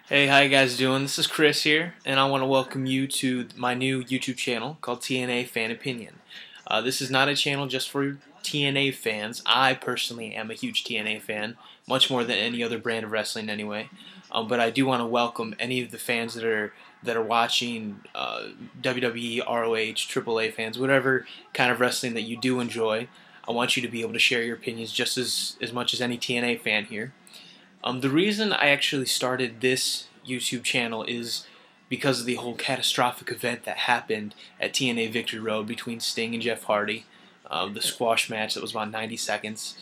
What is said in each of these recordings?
Hey, how you guys doing? This is Chris here, and I want to welcome you to my new YouTube channel called TNA Fan Opinion. This is not a channel just for TNA fans. I personally am a huge TNA fan, much more than any other brand of wrestling anyway. But I do want to welcome any of the fans that are watching WWE, ROH, AAA fans, whatever kind of wrestling that you do enjoy. I want you to be able to share your opinions just as much as any TNA fan here. The reason I actually started this YouTube channel is because of the whole catastrophic event that happened at TNA Victory Road between Sting and Jeff Hardy, the squash match that was about 90 seconds.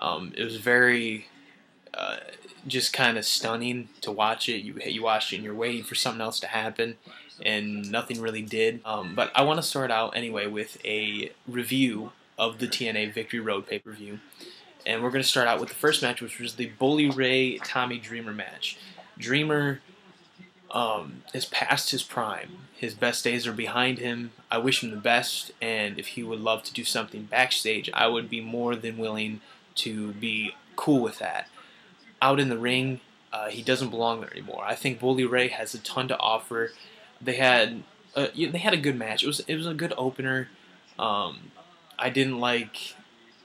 It was very just kind of stunning to watch it. You watch it and you're waiting for something else to happen, and nothing really did. But I want to start out anyway with a review of the TNA Victory Road pay-per-view. And we're going to start out with the first match, which was the Bully Ray Tommy Dreamer match. Dreamer is past his prime. His best days are behind him. I wish him the best, and if he would love to do something backstage, I would be more than willing to be cool with that. Out in the ring, he doesn't belong there anymore. I think Bully Ray has a ton to offer. They had a good match. It was a good opener. I didn't like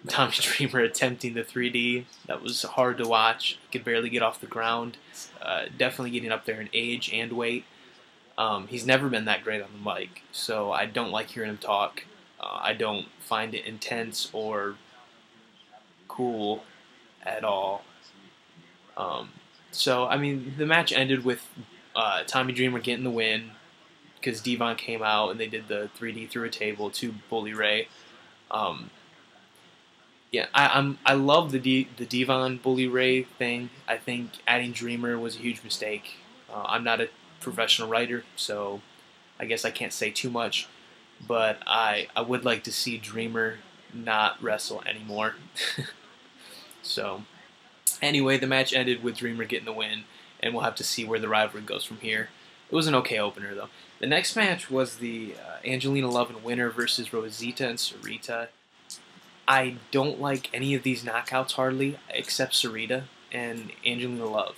Tommy Dreamer attempting the 3D. That was hard to watch. He could barely get off the ground. Definitely getting up there in age and weight. He's never been that great on the mic, so I don't like hearing him talk. I don't find it intense or cool at all. So, I mean, the match ended with Tommy Dreamer getting the win because Devon came out and they did the 3D through a table to Bully Ray. Yeah, I love the Devon Bully Ray thing. I think adding Dreamer was a huge mistake. I'm not a professional writer, so I guess I can't say too much. But I would like to see Dreamer not wrestle anymore. So anyway, the match ended with Dreamer getting the win, and we'll have to see where the rivalry goes from here. It was an okay opener, though. The next match was the Angelina Love and Winner versus Rosita and Sarita. I don't like any of these knockouts hardly, except Sarita and Angelina Love.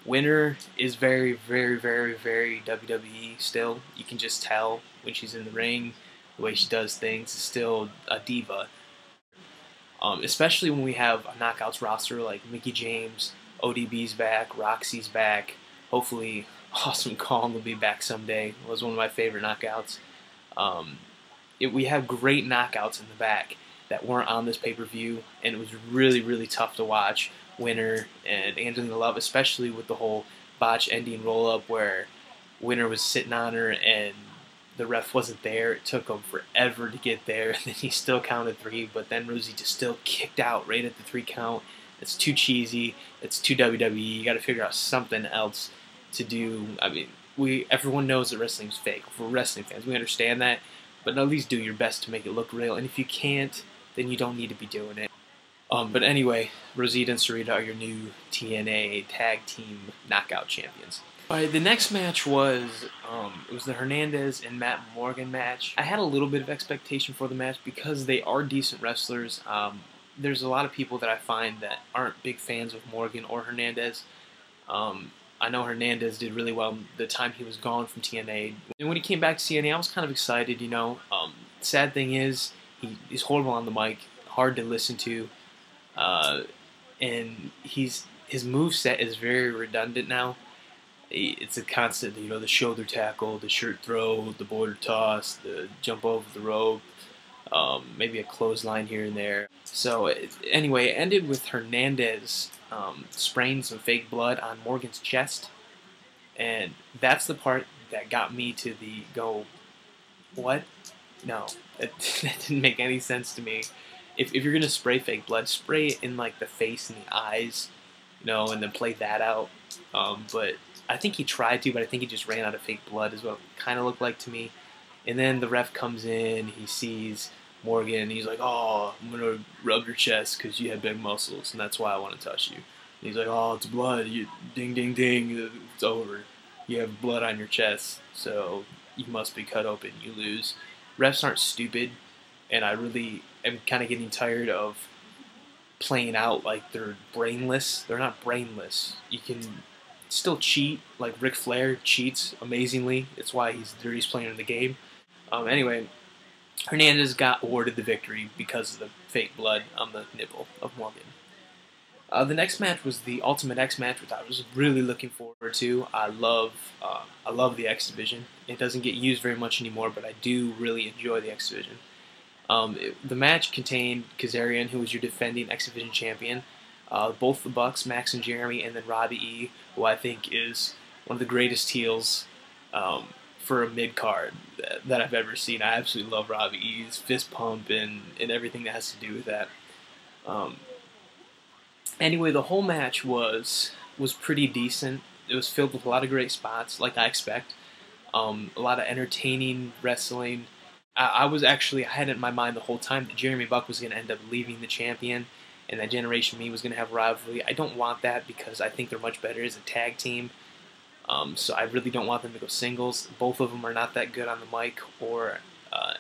Winner is very, very, very, very WWE still. You can just tell when she's in the ring, the way she does things is still a diva. Especially when we have a knockouts roster like Mickie James, ODB's back, Roxy's back. Hopefully, Awesome Kong will be back someday. It was one of my favorite knockouts. We have great knockouts in the back that weren't on this pay-per-view, and it was really, really tough to watch. Winner and Angelina Love, especially with the whole botch ending roll-up where Winner was sitting on her and the ref wasn't there. It took him forever to get there, and then he still counted 3, but then Rosie just still kicked out right at the 3 count. It's too cheesy. It's too WWE. You got to figure out something else to do. I mean, everyone knows that wrestling's fake. For wrestling fans, we understand that, but at least do your best to make it look real, and if you can't, then you don't need to be doing it. But anyway, Rosita and Sarita are your new TNA Tag Team Knockout Champions. Alright, the next match was it was the Hernandez and Matt Morgan match. I had a little bit of expectation for the match because they are decent wrestlers. There's a lot of people that I find that aren't big fans of Morgan or Hernandez. I know Hernandez did really well the time he was gone from TNA. And when he came back to TNA, I was kind of excited, you know. Sad thing is, he's horrible on the mic, hard to listen to, and his moveset is very redundant now. It's a constant, you know, the shoulder tackle, the shirt throw, the border toss, the jump over the rope, maybe a clothesline here and there. So anyway, it ended with Hernandez spraying some fake blood on Morgan's chest, and that's the part that got me to go, what? No, that didn't make any sense to me. If you're gonna spray fake blood, spray it in like the face and the eyes, you know, and then play that out. But I think he tried to, but I think he just ran out of fake blood, is what it kind of looked like to me. And then the ref comes in, he sees Morgan, and he's like, "Oh, I'm gonna rub your chest because you have big muscles, and that's why I want to touch you." And he's like, "Oh, it's blood. You ding, ding, ding. It's over. You have blood on your chest, so you must be cut open. You lose." Refs aren't stupid, and I really am kind of getting tired of playing out like they're brainless. They're not brainless. You can still cheat like Ric Flair cheats amazingly. It's why he's the dirtiest player in the game. Anyway, Hernandez got awarded the victory because of the fake blood on the nipple of Morgan. The next match was the Ultimate X match, which I was really looking forward to. I love the X division. It doesn't get used very much anymore, but I do really enjoy the X division. The match contained Kazarian, who was your defending X division champion, both the Bucks, Max and Jeremy, and then Robbie E, who I think is one of the greatest heels for a mid card that I've ever seen. I absolutely love Robbie E's fist pump and everything that has to do with that. Anyway, the whole match was pretty decent. It was filled with a lot of great spots, like I expect. A lot of entertaining wrestling. I had it in my mind the whole time that Jeremy Buck was going to end up leaving the champion, and that Generation Me was going to have a rivalry. I don't want that because I think they're much better as a tag team. So I really don't want them to go singles. Both of them are not that good on the mic or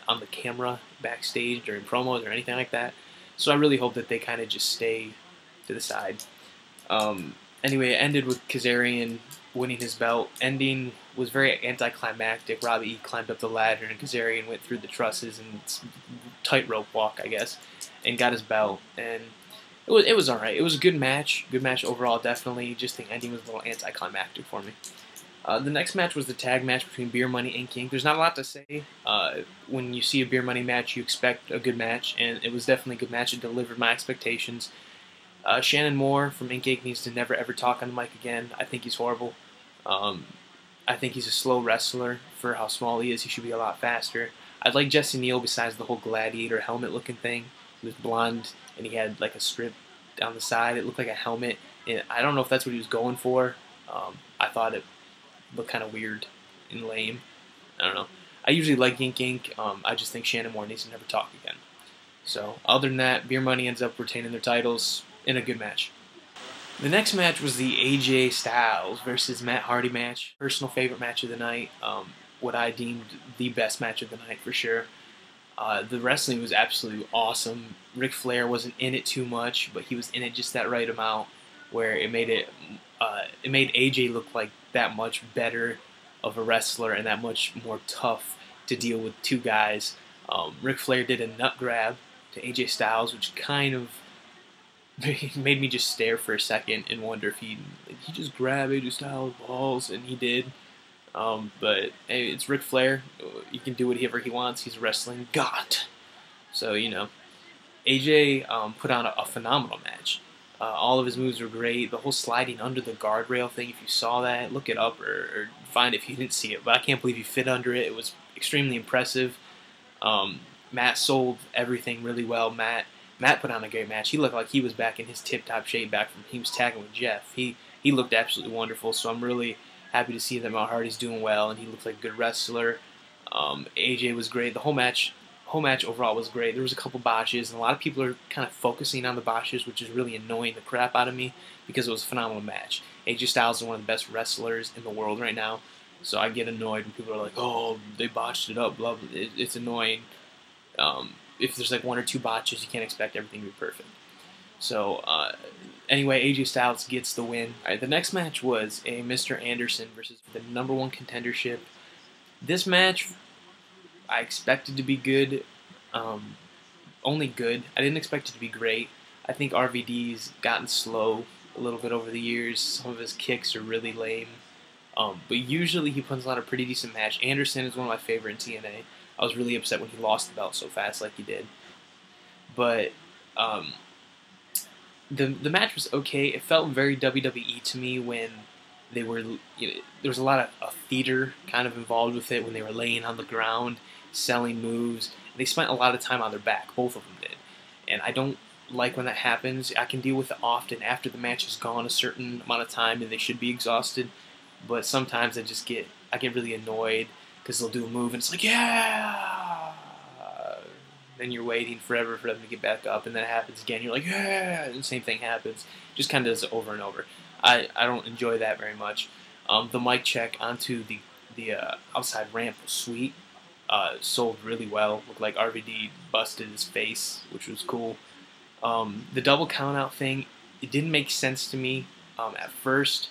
on the camera backstage during promos or anything like that. So I really hope that they kind of just stay to the side. Anyway, it ended with Kazarian winning his belt. Ending was very anticlimactic. Robbie E climbed up the ladder and Kazarian went through the trusses and tightrope walk, I guess, and got his belt. And it was alright. It was a good match overall, definitely. Just the ending was a little anticlimactic for me. The next match was the tag match between Beer Money and King. There's not a lot to say. When you see a Beer Money match, you expect a good match, and it was definitely a good match. It delivered my expectations. Shannon Moore from Ink needs to never ever talk on the mic again. I think he's horrible. I think he's a slow wrestler for how small he is. He should be a lot faster. I'd like Jesse Neal besides the whole gladiator helmet looking thing. He was blonde and he had like a strip down the side. It looked like a helmet. And I don't know if that's what he was going for. I thought it looked kind of weird and lame. I don't know. I usually like Ink. I just think Shannon Moore needs to never talk again. So other than that, Beer Money ends up retaining their titles in a good match. The next match was the AJ Styles versus Matt Hardy match. Personal favorite match of the night. What I deemed the best match of the night for sure. The wrestling was absolutely awesome. Ric Flair wasn't in it too much, but he was in it just that right amount where it made AJ look like that much better of a wrestler and that much more tough to deal with two guys. Ric Flair did a nut grab to AJ Styles, which kind of made me just stare for a second and wonder if he just grabbed AJ Styles' balls, and he did. But hey, it's Ric Flair. He can do whatever he wants. He's a wrestling god. So, you know, AJ put on a phenomenal match. All of his moves were great. The whole sliding under the guardrail thing, if you saw that, look it up or find it if you didn't see it. But I can't believe he fit under it. It was extremely impressive. Matt sold everything really well. Matt put on a great match. He looked like he was back in his tip-top shape back from he was tagging with Jeff. He looked absolutely wonderful, so I'm really happy to see that Matt Hardy's doing well, and he looks like a good wrestler. AJ was great. The whole match overall was great. There was a couple botches, and a lot of people are kind of focusing on the botches, which is really annoying the crap out of me because it was a phenomenal match. AJ Styles is one of the best wrestlers in the world right now, so I get annoyed when people are like, "Oh, they botched it up." Blah, blah. It's annoying. If there's like one or two botches, you can't expect everything to be perfect. So, anyway, AJ Styles gets the win. All right, the next match was a Mr. Anderson versus the #1 contendership. This match, I expected to be good, only good. I didn't expect it to be great. I think RVD's gotten slow a little bit over the years. Some of his kicks are really lame. But usually he puts on a pretty decent match. Anderson is one of my favorite in TNA. I was really upset when he lost the belt so fast like he did. But the match was okay. It felt very WWE to me when they were, there was a lot of theater kind of involved with it when they were laying on the ground, selling moves. They spent a lot of time on their back, both of them did. And I don't like when that happens. I can deal with it often after the match has gone a certain amount of time and they should be exhausted. But sometimes I get really annoyed because they'll do a move and it's like, yeah! Then you're waiting forever for them to get back up, and then it happens again. You're like, yeah! And the same thing happens. Just kind of does it over and over. I don't enjoy that very much. The mic check onto the outside ramp was sweet. Sold really well. Looked like RVD busted his face, which was cool. The double count out thing, it didn't make sense to me at first.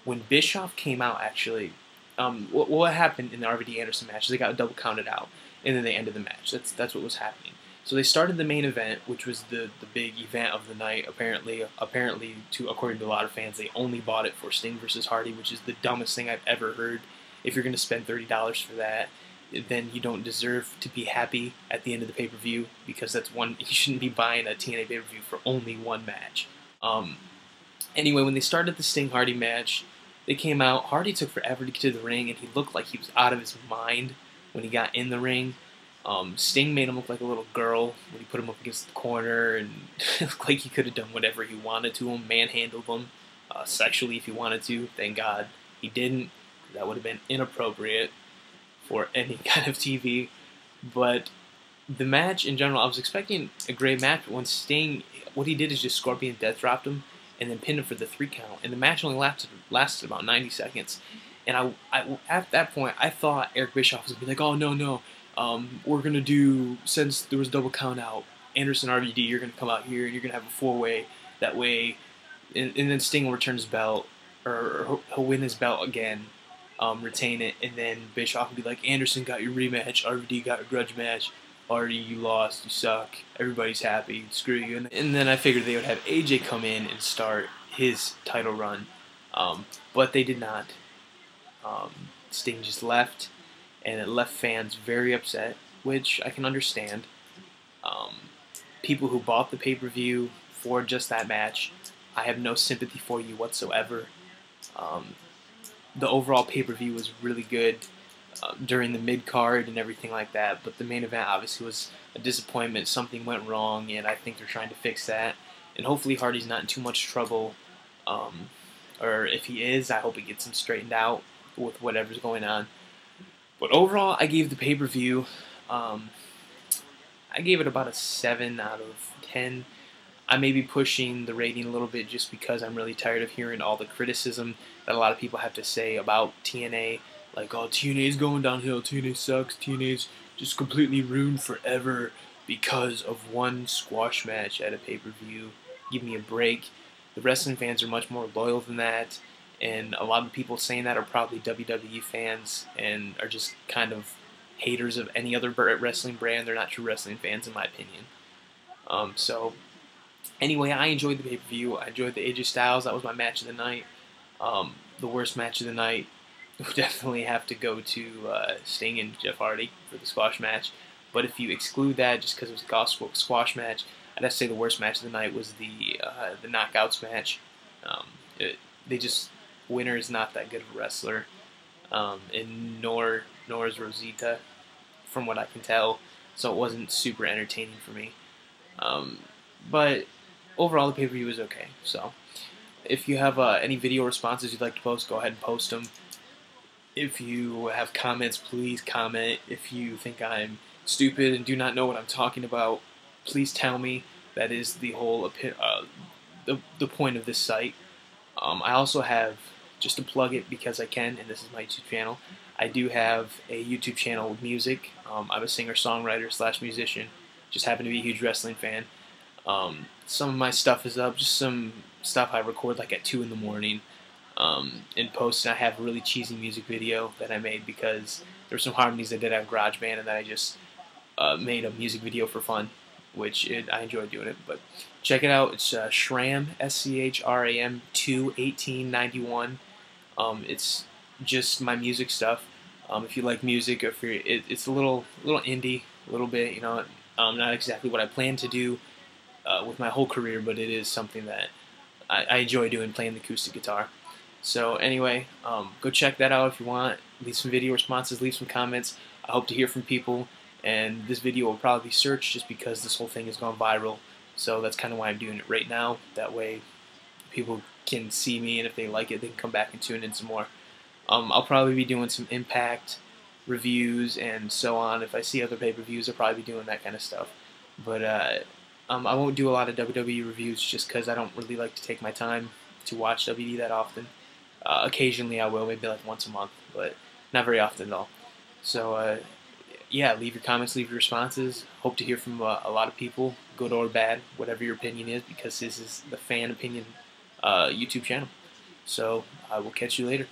when Bischoff came out, actually, what happened in the RVD Anderson match is they got double counted out, and then they ended the match. That's what was happening. So they started the main event, which was the big event of the night. Apparently, according to a lot of fans, they only bought it for Sting versus Hardy, which is the dumbest thing I've ever heard. If you're going to spend $30 for that, then you don't deserve to be happy at the end of the pay-per-view, because that's one. You shouldn't be buying a TNA pay-per-view for only one match. Anyway, when they started the Sting Hardy match, they came out. Hardy took forever to get to the ring, and he looked like he was out of his mind when he got in the ring. Sting made him look like a little girl when he put him up against the corner, and it looked like he could have done whatever he wanted to him, manhandled him sexually if he wanted to. Thank God he didn't. That would have been inappropriate for any kind of TV. But the match in general, I was expecting a great match, but when Sting, what he did is just Scorpion Death dropped him and then pinned him for the 3 count, and the match only lasted about 90 seconds. And I at that point, I thought Eric Bischoff was going to be like, oh, no, we're going to do, since there was double count out, Anderson RVD, you're going to come out here and you're going to have a 4-way, that way, and then Sting will return his belt, or he'll win his belt again, retain it, and then Bischoff will be like, Anderson got your rematch, RVD got a grudge match, Hardy, you lost, you suck, everybody's happy, screw you. And then I figured they would have AJ come in and start his title run, but they did not. Sting just left, and it left fans very upset, which I can understand. People who bought the pay-per-view for just that match, I have no sympathy for you whatsoever. The overall pay-per-view was really good during the mid-card and everything like that, but the main event obviously was a disappointment. Something went wrong, and I think they're trying to fix that. And hopefully Hardy's not in too much trouble, or if he is, I hope it gets him straightened out with whatever's going on. But overall, I gave the pay-per-view, I gave it about a 7 out of 10. I may be pushing the rating a little bit just because I'm really tired of hearing all the criticism that a lot of people have to say about TNA. Like, oh, TNA's going downhill, TNA sucks, TNA's just completely ruined forever because of one squash match at a pay-per-view. Give me a break. The wrestling fans are much more loyal than that, and a lot of people saying that are probably WWE fans and are just kind of haters of any other wrestling brand. They're not true wrestling fans, in my opinion. So, anyway, I enjoyed the pay-per-view. I enjoyed the AJ Styles. That was my match of the night. The worst match of the night would definitely have to go to Sting and Jeff Hardy for the squash match. But if you exclude that, just because it was a gospel squash match, I'd have to say the worst match of the night was the knockouts match. Winner is not that good of a wrestler, and nor is Rosita, from what I can tell. So it wasn't super entertaining for me. But overall, the pay-per-view was okay. So if you have any video responses you'd like to post, go ahead and post them. If you have comments, please comment. If you think I'm stupid and do not know what I'm talking about, please tell me. That is the whole the point of this site. I also have, just to plug it because I can, and this is my YouTube channel, I do have a YouTube channel with music. I'm a singer-songwriter / musician. Just happen to be a huge wrestling fan. Some of my stuff is up, just some stuff I record like at 2 in the morning. And post, and I have a really cheesy music video that I made because there were some harmonies I did on GarageBand, and that I just made a music video for fun, which I enjoy doing it. But check it out. It's Schram, SCHRAM 21891. It's just my music stuff. If you like music, or if you're, it's a little indie, a little bit, you know, not exactly what I plan to do with my whole career, but it is something that I enjoy doing, playing the acoustic guitar. So anyway, go check that out if you want. Leave some video responses, leave some comments. I hope to hear from people, and this video will probably be searched just because this whole thing has gone viral. So that's kind of why I'm doing it right now. That way people can see me, and if they like it, they can come back and tune in some more. I'll probably be doing some Impact reviews and so on. If I see other pay-per-views, I'll probably be doing that kind of stuff. But I won't do a lot of WWE reviews just because I don't really like to take my time to watch WWE that often. Occasionally I will, maybe like once a month, but not very often at all. So yeah, leave your comments, leave your responses. Hope to hear from a lot of people, good or bad, whatever your opinion is, because this is the Fan Opinion YouTube channel. So I will catch you later.